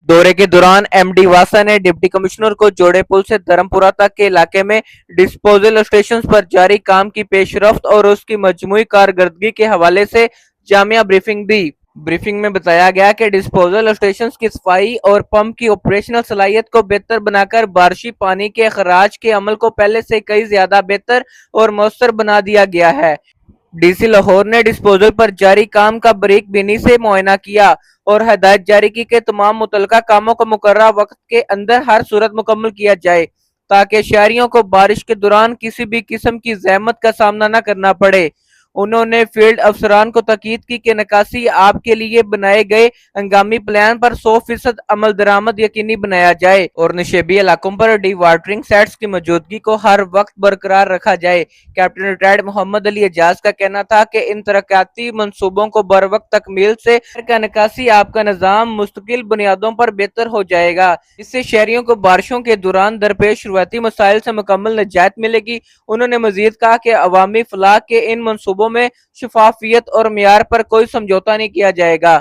दौरे के दौरान एमडी वासा ने डिप्टी कमिश्नर को जोड़े पुल से धर्मपुरा तक के इलाके में डिस्पोजल स्टेशन पर जारी काम की पेशरफ्त और उसकी मजमूई कारकर्दगी के हवाले से जामिया ब्रीफिंग दी। ब्रीफिंग में बताया गया कि डिस्पोजल स्टेशन की सफाई और पंप की ऑपरेशनल सलाहियत को बेहतर बनाकर बारिशी पानी के अखराज के अमल को पहले से कई ज्यादा बेहतर और मौसर बना दिया गया है। डीसी लाहौर ने डिस्पोजल पर जारी काम का बारीक बीनी से मुआयना किया और हदायत जारी की कि तमाम मुतलका कामों को मुकर्रर वक्त के अंदर हर सूरत मुकम्मल किया जाए ताकि शहरियों को बारिश के दौरान किसी भी किस्म की जहमत का सामना न करना पड़े। उन्होंने फील्ड अफसरान को ताकीद की कि निकासी आब के लिए बनाए गए हंगामी प्लान पर 100% अमल दरामद यकीनी बनाया जाए और नशेबी इलाकों पर डी वाटरिंग सेट्स की मौजूदगी को हर वक्त बरकरार रखा जाए। कैप्टन रिटायर्ड मोहम्मद अली एजाज का कहना था कि इन तरक्याती मनसूबों को बर वक्त तकमील से का निकासी आपका निज़ाम मुस्तकिल बुनियादों पर बेहतर हो जाएगा। इससे शहरियों को बारिशों के दौरान दरपेश शुरुआती मसाइल से मुकम्मल निजात मिलेगी। उन्होंने मजीद कहा कि अवामी फलाह के इन मनसूबों में शफाफियत और मियार पर कोई समझौता नहीं किया जाएगा।